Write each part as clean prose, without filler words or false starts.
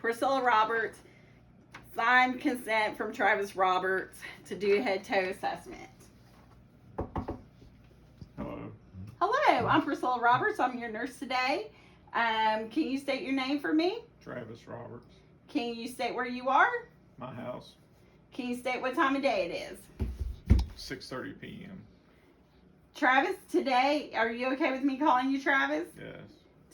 Priscilla Roberts, signed consent from Travis Roberts to do a head toe assessment. Hello. Hello, I'm Priscilla Roberts. I'm your nurse today. Can you state your name for me? Travis Roberts. Can you state where you are? My house. Can you state what time of day it is? 6:30 p.m. Travis, today, are you okay with me calling you Travis? Yes.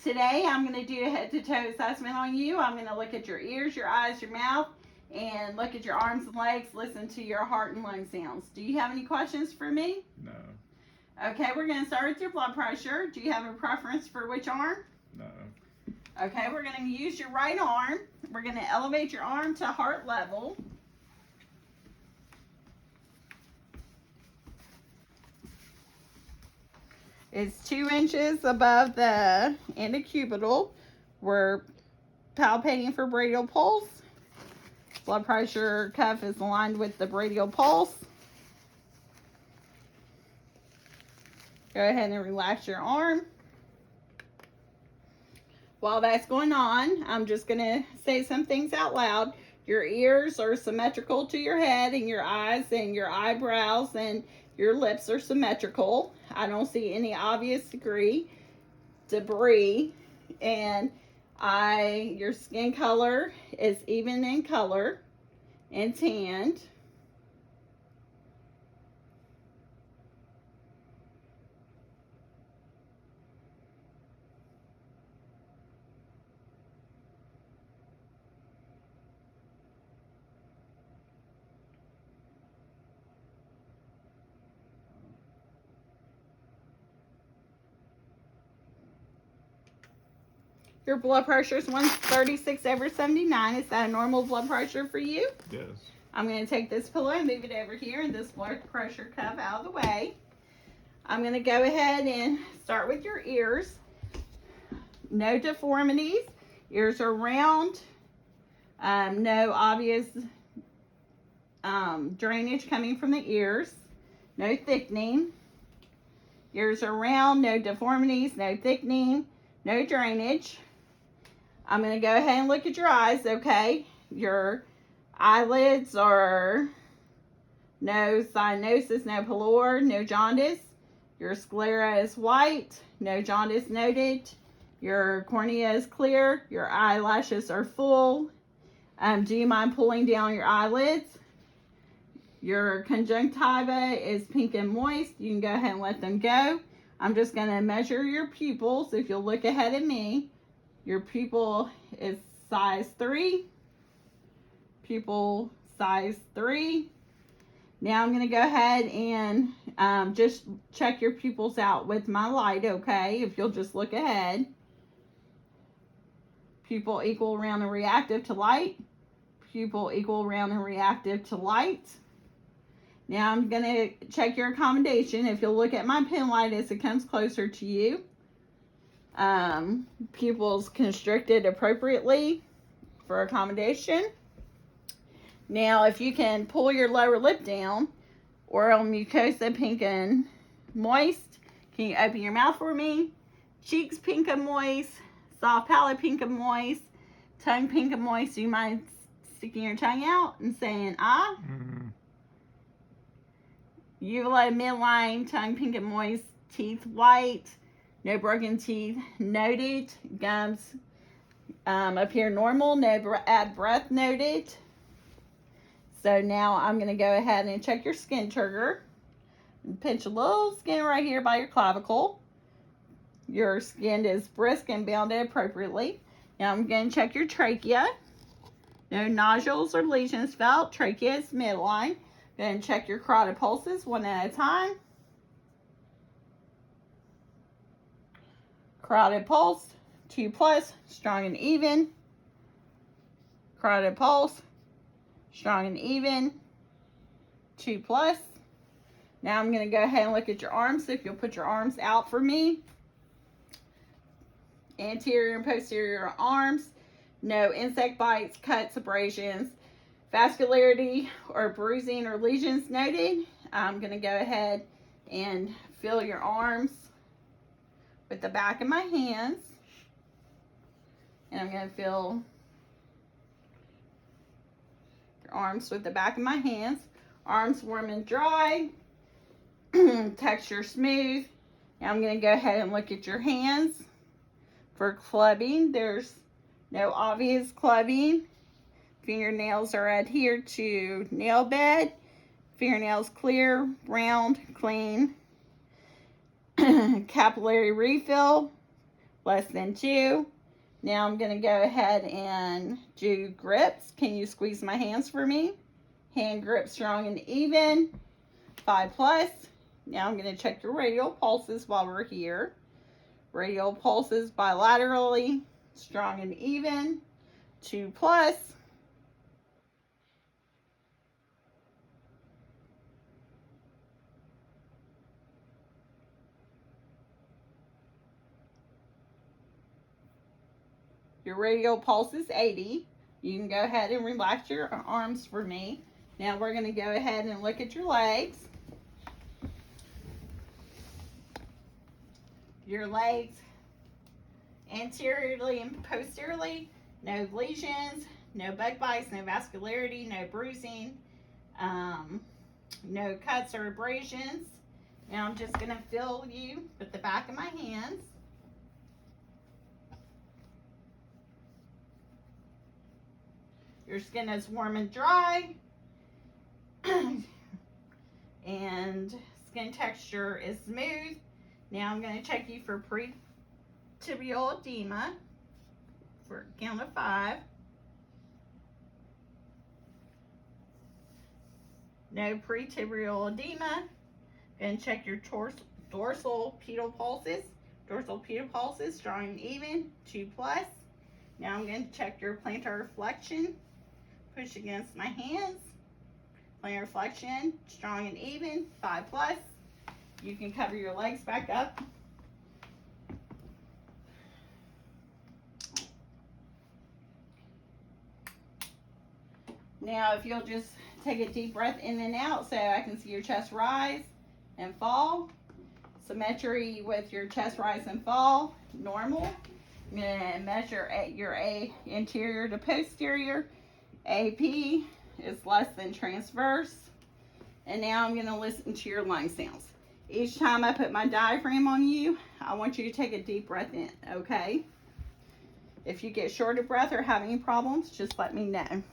Today, I'm going to do a head to toe assessment on you. I'm going to look at your ears, your eyes, your mouth, and look at your arms and legs, listen to your heart and lung sounds. Do you have any questions for me? No. Okay, we're going to start with your blood pressure. Do you have a preference for which arm? No. Okay, we're going to use your right arm. We're going to elevate your arm to heart level. It's 2 inches above the antecubital. We're palpating for brachial pulse. Blood pressure cuff is aligned with the brachial pulse. Go ahead and relax your arm. While that's going on, I'm just going to say some things out loud. Your ears are symmetrical to your head, and your eyes and your eyebrows and your lips are symmetrical. I don't see any obvious debris, and your skin color is even in color and tanned. Your blood pressure is 136/79. Is that a normal blood pressure for you? Yes. I'm going to take this pillow and move it over here and this blood pressure cuff out of the way. I'm going to go ahead and start with your ears. No deformities. Ears are round. No obvious drainage coming from the ears. No thickening. Ears are round. No deformities. No thickening. No drainage. I'm going to go ahead and look at your eyes, okay? Your eyelids are no cyanosis, no pallor, no jaundice. Your sclera is white, no jaundice noted. Your cornea is clear. Your eyelashes are full. Do you mind pulling down your eyelids? Your conjunctiva is pink and moist. You can go ahead and let them go. I'm just going to measure your pupils. If you'll look ahead of me, your pupil is size 3. Pupil size 3. Now I'm going to go ahead and just check your pupils out with my light, okay? If you'll just look ahead. Pupil equal, round, and reactive to light. Pupil equal, round, and reactive to light. Now I'm going to check your accommodation. If you'll look at my pen light as it comes closer to you. Pupils constricted appropriately for accommodation. Now if you can pull your lower lip down, oral mucosa pink and moist. Can you open your mouth for me? Cheeks pink and moist. Soft palate pink and moist. Tongue pink and moist. Do you mind sticking your tongue out and saying ah? Mm-hmm. Uvula midline, tongue pink and moist, teeth white, no broken teeth noted, gums appear normal, no bad breath noted. So now I'm going to go ahead and check your skin trigger. Pinch a little skin right here by your clavicle. Your skin is brisk and bounded appropriately. Now I'm going to check your trachea. No nodules or lesions felt. Trachea is midline. Then check your carotid pulses one at a time. Carotid pulse, 2+, strong and even. Carotid pulse, strong and even, 2+. Now I'm going to go ahead and look at your arms. If you'll put your arms out for me. Anterior and posterior arms. No insect bites, cuts, abrasions, vascularity or bruising or lesions noted. I'm going to go ahead and feel your arms with the back of my hands. And I'm going to feel Your arms with the back of my hands. Arms warm and dry. Texture smooth. Now I'm going to go ahead and look at your hands. For clubbing, there's no obvious clubbing. Fingernails are adhered to nail bed. Fingernails clear, round, clean. Capillary refill, less than 2. Now I'm going to go ahead and do grips. Can you squeeze my hands for me? Hand grip strong and even, 5+. Now I'm going to check your radial pulses while we're here. Radial pulses bilaterally, strong and even, 2+. Your radial pulse is 80. You can go ahead and relax your arms for me. Now we're going to go ahead and look at your legs. Your legs anteriorly and posteriorly, no lesions, no bug bites, no vascularity, no bruising, no cuts or abrasions. Now I'm just going to feel you with the back of my hands. Your skin is warm and dry, and skin texture is smooth. Now I'm going to check you for pre-tibial edema for a count of 5. No pre-tibial edema. Going to check your dorsal pedal pulses. Dorsal pedal pulses strong and even, 2+. Now I'm going to check your plantar flexion. Push against my hands. Plantar flexion, strong and even, 5+. You can cover your legs back up. Now, if you'll just take a deep breath in and out so I can see your chest rise and fall. Symmetry with your chest rise and fall, normal. I'm going to measure your anterior to posterior. AP is less than transverse. And now I'm going to listen to your lung sounds. Each time I put my diaphragm on you, I want you to take a deep breath in, okay? If you get short of breath or have any problems, just let me know.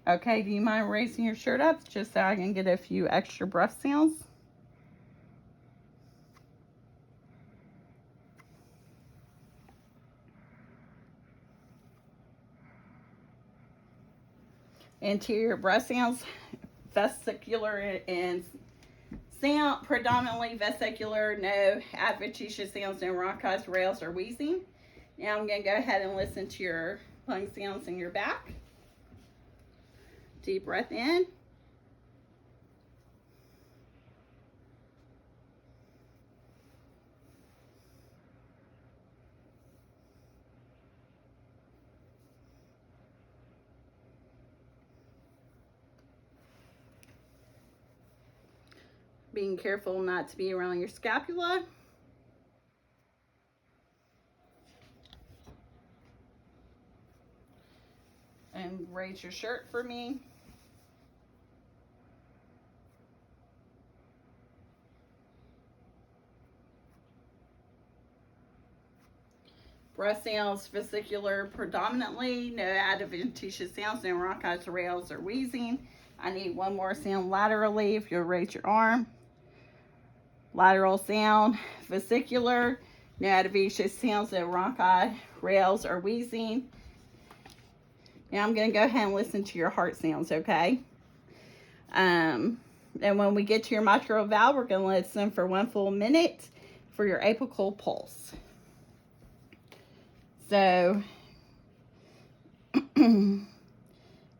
Okay, do you mind raising your shirt up just so I can get a few extra breath sounds? Anterior breath sounds, vesicular and sound, predominantly vesicular, no adventitious sounds, no rhonchitis, rales, or wheezing. Now I'm going to go ahead and listen to your lung sounds in your back. Deep breath in. Being careful not to be around your scapula. And raise your shirt for me. Breath sounds, vesicular predominantly, no adventitious sounds, no rhonchitis, rales, or wheezing. I need one more sound laterally if you'll raise your arm. Lateral sound, vesicular, no adventitious sounds, no rhonchitis, rales, or wheezing. Now I'm going to go ahead and listen to your heart sounds, okay? And when we get to your mitral valve, we're going to listen for 1 full minute for your apical pulse. So,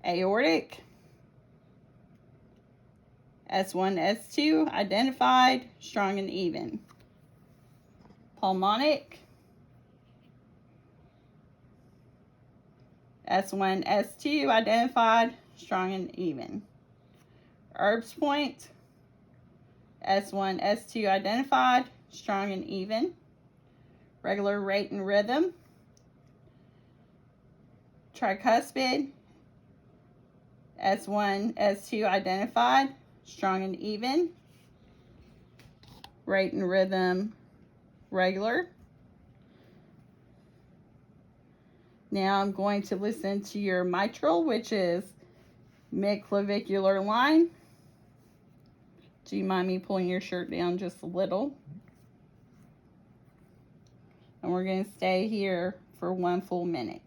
aortic, S1, S2, identified, strong and even. Pulmonic, S1, S2 identified, strong and even. Herbs point, S1, S2 identified, strong and even. Regular rate and rhythm. Tricuspid, S1, S2 identified, strong and even. Rate and rhythm, regular. Now I'm going to listen to your mitral, which is midclavicular line. Do you mind me pulling your shirt down just a little? And we're going to stay here for 1 full minute.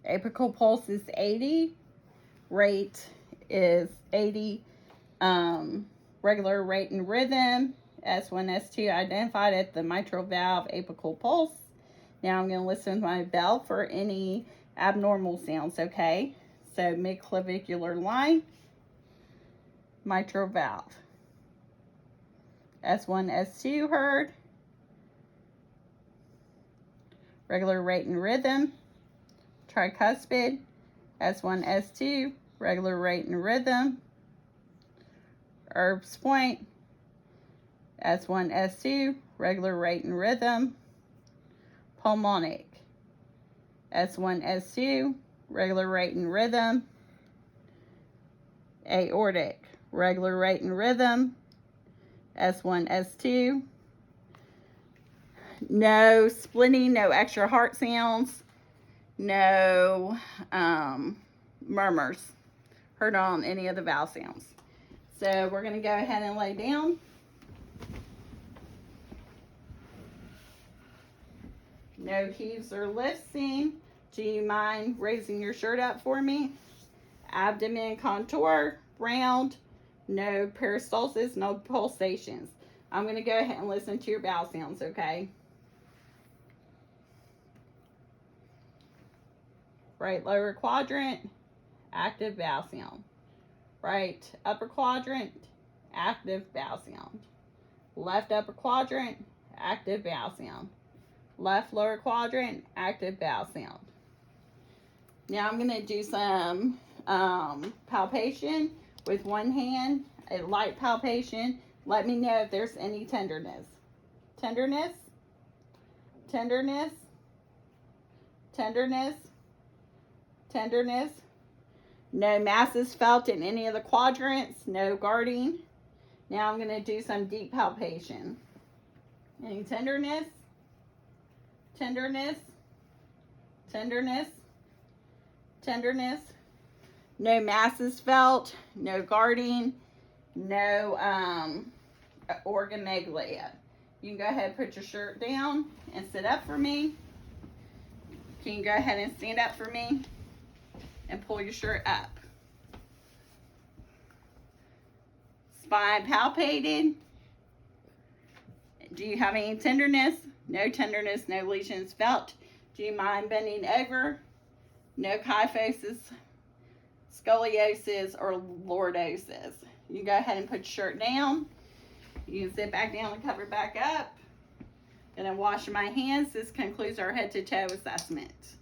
Apical pulse is 80. Rate is 80. Regular rate and rhythm. S1, S2 identified at the mitral valve apical pulse. Now I'm going to listen to my bell for any abnormal sounds, okay? So midclavicular line, mitral valve. S1, S2 heard. Regular rate and rhythm. Tricuspid, S1, S2, regular rate and rhythm. Herbs point, S1, S2, regular rate and rhythm. Pulmonic, S1, S2, regular rate and rhythm. Aortic, regular rate and rhythm. S1, S2. No splitting, no extra heart sounds. No murmurs heard on any of the valve sounds. So we're going to go ahead and lay down. No heaves or lifts seen. Do you mind raising your shirt up for me? Abdomen contour, round. No peristalsis, no pulsations. I'm going to go ahead and listen to your valve sounds, okay? Right lower quadrant, active valve sound. Right upper quadrant, active valve sound. Left upper quadrant, active valve sound. Left lower quadrant, active valve sound. Now I'm going to do some palpation with one hand, a light palpation. Let me know if there's any tenderness. Tenderness, tenderness, tenderness, tenderness. No masses felt in any of the quadrants. No guarding. Now I'm going to do some deep palpation. Any tenderness? Tenderness? Tenderness? Tenderness? No masses felt. No guarding. No organomegalia. You can go ahead and put your shirt down and sit up for me. Can you go ahead and stand up for me? And pull your shirt up. Spine palpated. Do you have any tenderness? No tenderness, no lesions felt. Do you mind bending over? No kyphosis, scoliosis, or lordosis. You go ahead and put your shirt down. You can sit back down and cover back up. Gonna wash my hands. This concludes our head to toe assessment.